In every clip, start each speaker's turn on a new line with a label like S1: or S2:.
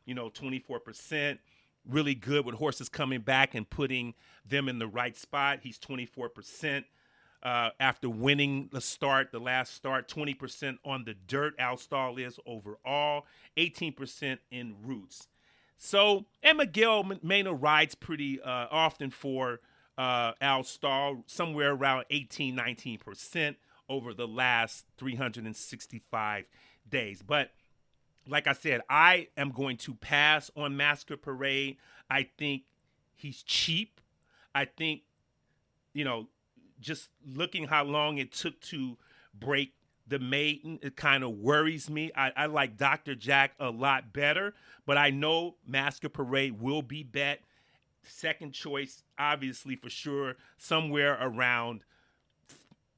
S1: 24%. Really good with horses coming back and putting them in the right spot. He's 24%. After winning the last start, 20% on the dirt. Alstall is overall, 18% in roots. So, and Miguel Mena rides pretty often for Alstall, somewhere around 18, 19% over the last 365 days. But like I said, I am going to pass on Masker Parade. I think he's cheap. I think, just looking how long it took to break the maiden, it kind of worries me. I like Dr. Jack a lot better, but I know Masker Parade will be bet. Second choice, obviously, for sure, somewhere around,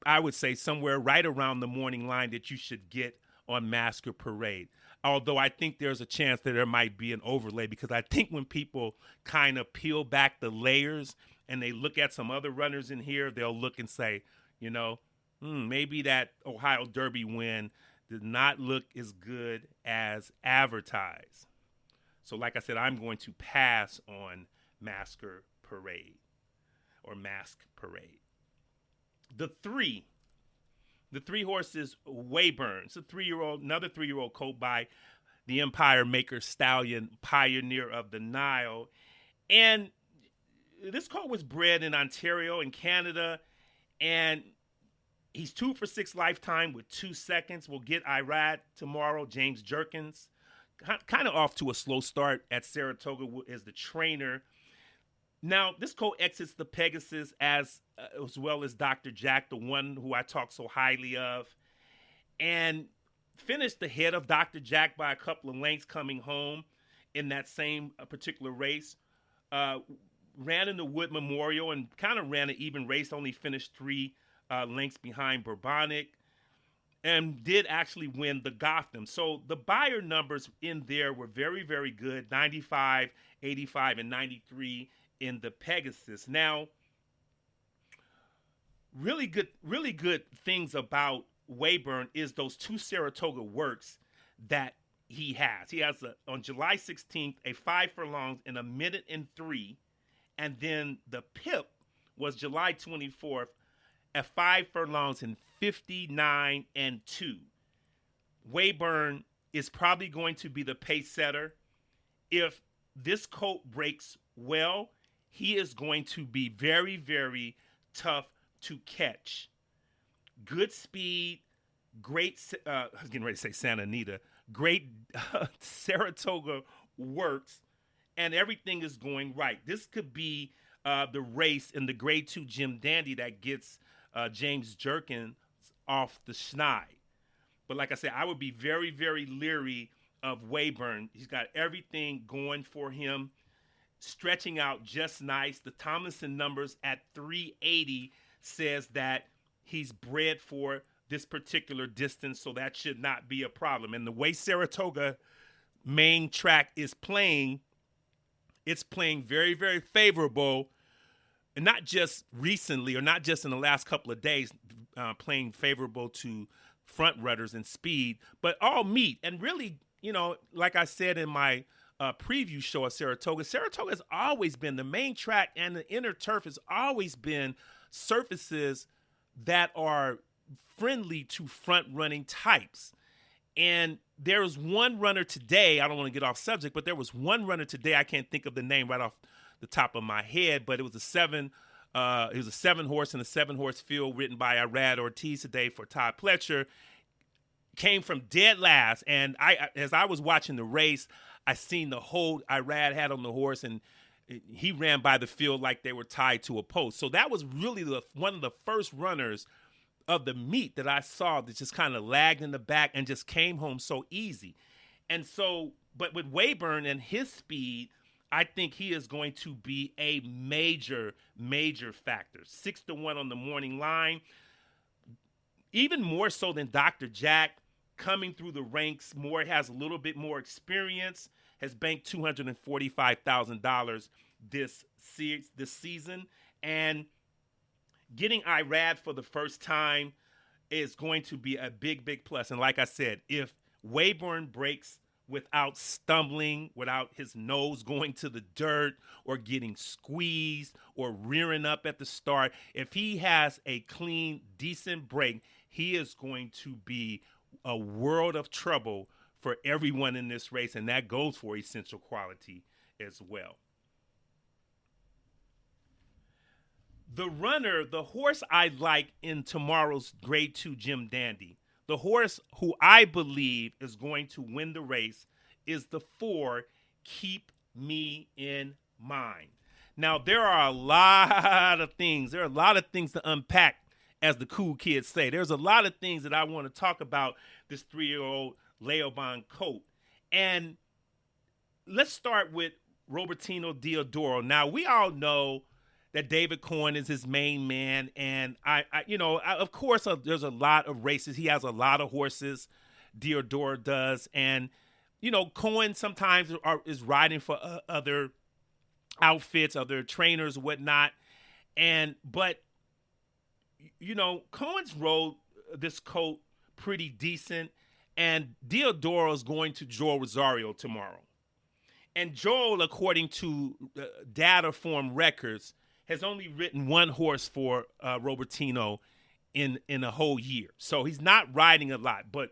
S1: I would say somewhere right around the morning line that you should get on Masker Parade. Although I think there's a chance that there might be an overlay, because I think when people kind of peel back the layers and they look at some other runners in here, they'll look and say, maybe that Ohio Derby win did not look as good as advertised. So like I said, I'm going to pass on Masker Parade or Mask Parade. The three horses, Wayburn. It's another 3-year-old colt by the Empire Maker Stallion, Pioneer of the Nile. And this colt was bred in Ontario in Canada, and he's 2 for 6 lifetime with 2 seconds. We'll get Irad tomorrow. James Jerkins, kind of off to a slow start at Saratoga as the trainer. Now, this colt exits the Pegasus as well as Dr. Jack, the one who I talk so highly of, and finished ahead of Dr. Jack by a couple of lengths coming home in that same particular race. Ran in the Wood Memorial and kind of ran an even race, only finished 3 lengths behind Bourbonic, and did actually win the Gotham. So the buyer numbers in there were very, very good, 95, 85, and 93 in the Pegasus. Now, really good things about Wayburn is those 2 Saratoga works that he has. He has on July 16th a 5 furlongs in 1 minute and 3, and then the PIP was July 24th at 5 furlongs in 59 and 2. Wayburn is probably going to be the pace setter. If this colt breaks well, he is going to be very, very tough to catch. Good speed, great, I was getting ready to say Santa Anita, great Saratoga works, and everything is going right. This could be the race in the Grade 2 Jim Dandy that gets James Jerkins off the schneid. But like I said, I would be very, very leery of Wayburn. He's got everything going for him, stretching out just nice. The Tomlinson numbers at 380 says that he's bred for this particular distance, so that should not be a problem. And the way Saratoga main track is playing, it's playing very, very favorable, and not just recently or not just in the last couple of days, playing favorable to front runners and speed, but all meet. And really, like I said in my preview show at Saratoga has always been the main track, and the inner turf has always been surfaces that are friendly to front running types. And there was one runner today, I don't want to get off subject, but there was one runner today, I can't think of the name right off the top of my head, but it was a 7 horse in a 7 horse field ridden by Irad Ortiz today for Todd Pletcher. Came from dead last, and as I was watching the race, I seen the hold Irad had on the horse, and he ran by the field like they were tied to a post. So that was really one of the first runners of the meet that I saw that just kind of lagged in the back and just came home so easy. And so, but with Wayburn and his speed, I think he is going to be a major, major factor. 6-1 on the morning line. Even more so than Dr. Jack, coming through the ranks more, has a little bit more experience, has banked $245,000 this season. And getting Irad for the first time is going to be a big, big plus. And like I said, if Wayburn breaks without stumbling, without his nose going to the dirt or getting squeezed or rearing up at the start. If he has a clean, decent break, he is going to be a world of trouble for everyone in this race, and that goes for essential quality as well. The horse I like in tomorrow's Grade 2 Jim Dandy, the horse who I believe is going to win the race is the 4, Keep Me in Mind. Now, there are a lot of things. There are a lot of things to unpack, as the cool kids say. There's a lot of things that I want to talk about this 3-year-old Leoban colt. And let's start with Robertino Diodoro. Now, we all know that David Cohen is his main man, and of course, there's a lot of races. He has a lot of horses. Diodoro does, and Cohen sometimes is riding for other outfits, other trainers, whatnot. But Cohen's rode this colt pretty decent, and Diodoro is going to Joel Rosario tomorrow. And Joel, according to data form records, has only ridden one horse for Robertino in a whole year. So he's not riding a lot. But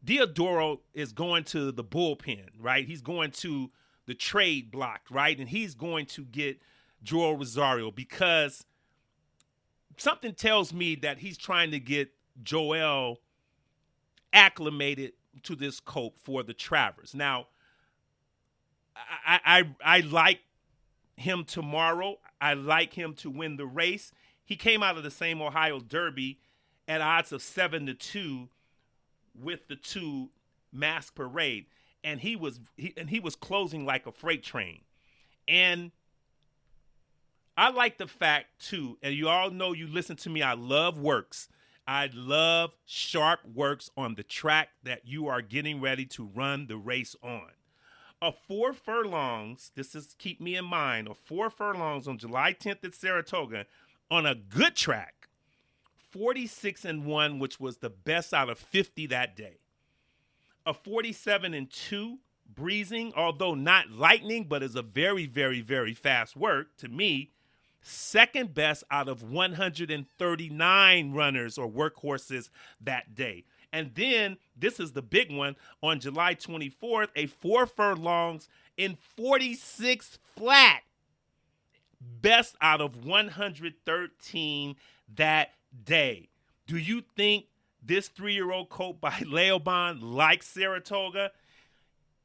S1: Diodoro is going to the bullpen, right? He's going to the trade block, right? And he's going to get Joel Rosario because something tells me that he's trying to get Joel acclimated to this colt for the Travers. Now, I like him tomorrow. I like him to win the race. He came out of the same Ohio Derby at odds of 7-2 with the 2 Mask Parade, and he was closing like a freight train. And I like the fact too, and you all know, you listen to me, I love works. I love sharp works on the track that you are getting ready to run the race on. A 4 furlongs, keep me in mind, a 4 furlongs on July 10th at Saratoga on a good track, 46-1, which was the best out of 50 that day. A 47-2 breezing, although not lightning, but is a very, very, very fast work to me, second best out of 139 runners or workhorses that day. And then, this is the big one, on July 24th, a 4 furlongs in 46 flat. Best out of 113 that day. Do you think this 3-year-old colt by Leoban likes Saratoga?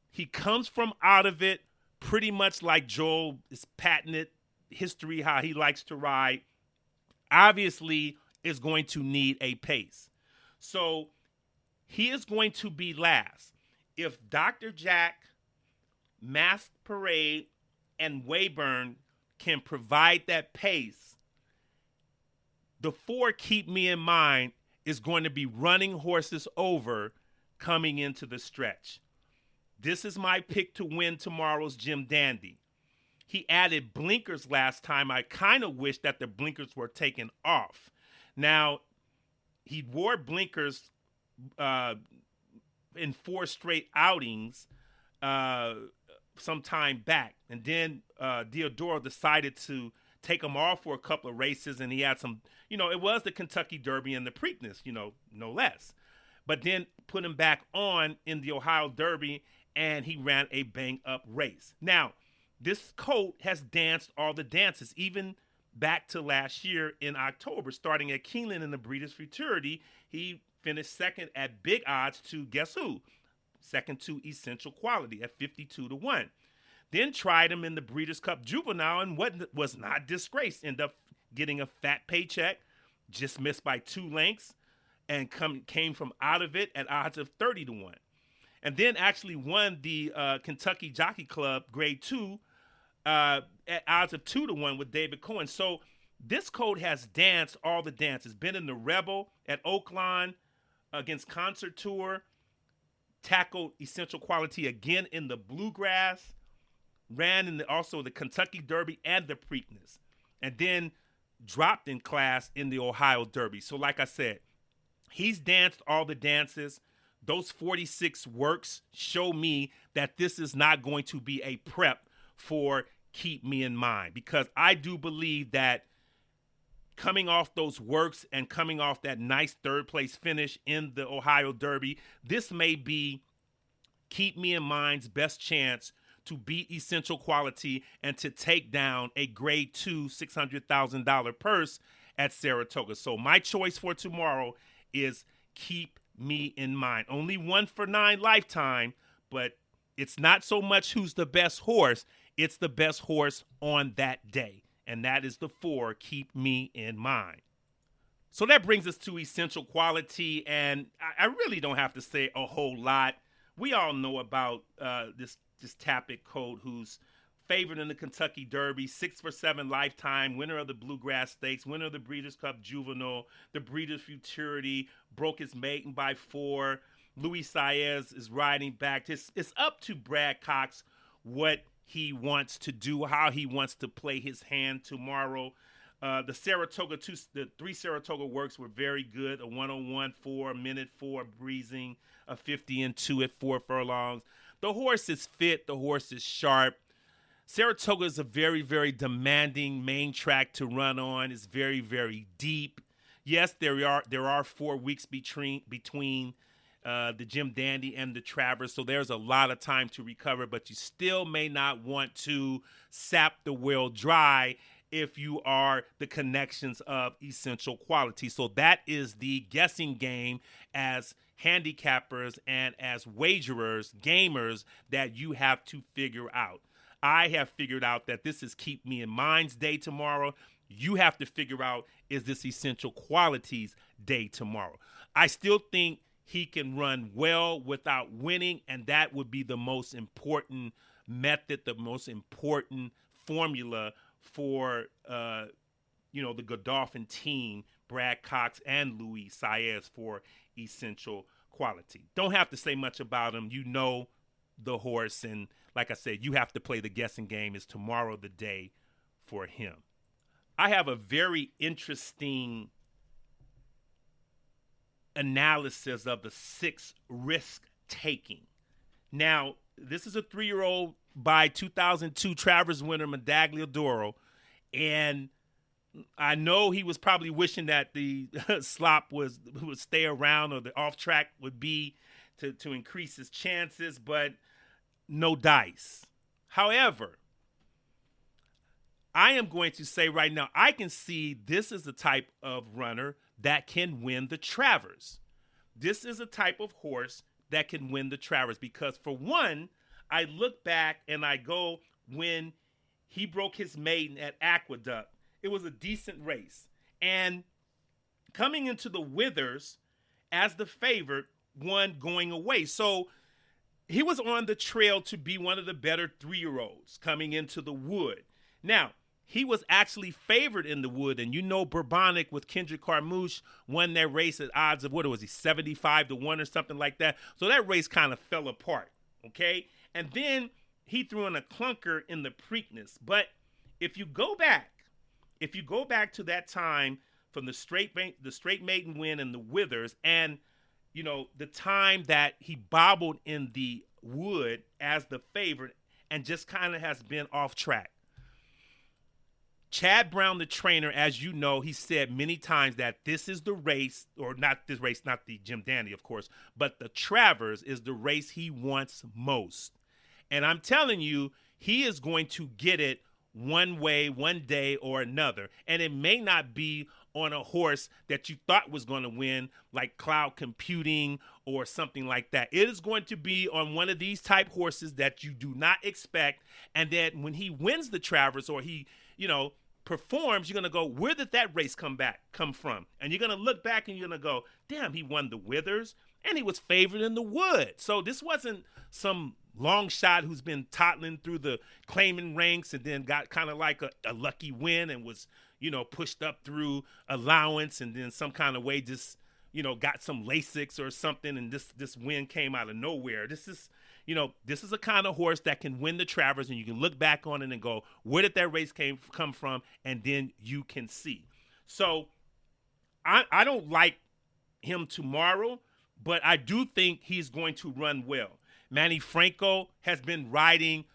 S1: He comes from out of it pretty much like Joel is patented history, how he likes to ride. Obviously, is going to need a pace. So, he is going to be last. If Dr. Jack, Masked Parade, and Wayburn can provide that pace, the 4, Keep Me in Mind, is going to be running horses over coming into the stretch. This is my pick to win tomorrow's Jim Dandy. He added blinkers last time. I kind of wish that the blinkers were taken off. Now, he wore blinkers in 4 straight outings some time back. And then Diodoro decided to take them off for a couple of races, and he had some, it was the Kentucky Derby and the Preakness, no less. But then put him back on in the Ohio Derby, and he ran a bang-up race. Now, this colt has danced all the dances, even back to last year in October, starting at Keeneland in the Breeders' Futurity. He finished second at big odds to, guess who? Second to Essential Quality at 52-1. Then tried him in the Breeders' Cup Juvenile and was not disgraced. Ended up getting a fat paycheck, just missed by 2 lengths, and came from out of it at odds of 30-1. And then actually won the Kentucky Jockey Club Grade 2 at odds of 2-1 with David Cohen. So this colt has danced all the dances. Been in the Rebel at Oaklawn against Concert Tour. Tackled Essential Quality again in the Bluegrass. Ran in also the Kentucky Derby and the Preakness. And then dropped in class in the Ohio Derby. So like I said, he's danced all the dances. those 46 works show me that this is not going to be a prep for Keep Me in Mind, because I do believe that coming off those works and coming off that nice third place finish in the Ohio Derby, this may be Keep Me in Mind's best chance to beat Essential Quality and to take down a grade 2 $600,000 purse at Saratoga. So my choice for tomorrow is Keep Me in Mind. Only 1 for 9 lifetime, but it's not so much who's the best horse, it's the best horse on that day. And that is the 4, Keep Me in Mind. So that brings us to Essential Quality, and I really don't have to say a whole lot. We all know about this Tapit colt, who's favored in the Kentucky Derby, 6 for 7 lifetime, winner of the Bluegrass Stakes, winner of the Breeders' Cup Juvenile, the Breeders' Futurity, broke his maiden by 4. Luis Saez is riding back. It's up to Brad Cox what he wants to do, how he wants to play his hand tomorrow. The 3 Saratoga works were very good. A 101 4, a minute 4 breezing, a 50 and 2 at 4 furlongs. The horse is fit. The horse is sharp. Saratoga is a very, very demanding main track to run on. It's very, very deep. Yes, there are 4 weeks between the Jim Dandy and the Travers, so there's a lot of time to recover, but you still may not want to sap the well dry if you are the connections of Essential Quality. So that is the guessing game as handicappers and as wagerers, gamers, that you have to figure out. I have figured out that this is Keep Me in Mind's day tomorrow. You have to figure out, is this Essential Quality's day tomorrow? I still think he can run well without winning, and that would be the most important method, the most important formula for the Godolphin team, Brad Cox and Luis Saez, for Essential Quality. Don't have to say much about him. You know the horse, and like I said, you have to play the guessing game. Is tomorrow the day for him? I have a very interesting analysis of the 6 risk taking. Now, this is a 3-year-old by 2002 Travers winner Medaglia d'Oro, and I know he was probably wishing that the slop would stay around, or the off track would be to increase his chances, but no dice. However, I am going to say right now, I can see this is the type of runner that can win the Travers. This is a type of horse that can win the Travers because, for one, I look back and I go, when he broke his maiden at Aqueduct, it was a decent race. And coming into the Withers as the favorite, won going away. So he was on the trail to be one of the better 3-year-olds coming into the Wood. Now, he was actually favored in the Wood, and Bourbonic with Kendrick Carmouche won that race at odds of, 75-1 or something like that. So that race kind of fell apart, okay? And then he threw in a clunker in the Preakness. But if you go back to that time from the straight maiden win in the Withers, and the time that he bobbled in the Wood as the favorite and just kind of has been off track. Chad Brown, the trainer, as you know, he said many times that this is the race, or not this race, not the Jim Dandy, of course, but the Travers is the race he wants most. And I'm telling you, he is going to get it one way, one day or another. And it may not be on a horse that you thought was going to win, like Cloud Computing or something like that. It is going to be on one of these type horses that you do not expect. And then when he wins the Travers, or he, performs, you're going to go, where did that race come from? And you're going to look back and you're going to go, damn, he won the Withers and he was favored in the Wood. So this wasn't some long shot who's been toddling through the claiming ranks and then got kind of like a lucky win and was, pushed up through allowance and then some kind of way just, got some Lasix or something, and this win came out of nowhere. This is a kind of horse that can win the Travers, and you can look back on it and go, where did that race come from? And then you can see. So I don't like him tomorrow, but I do think he's going to run well. Manny Franco has been riding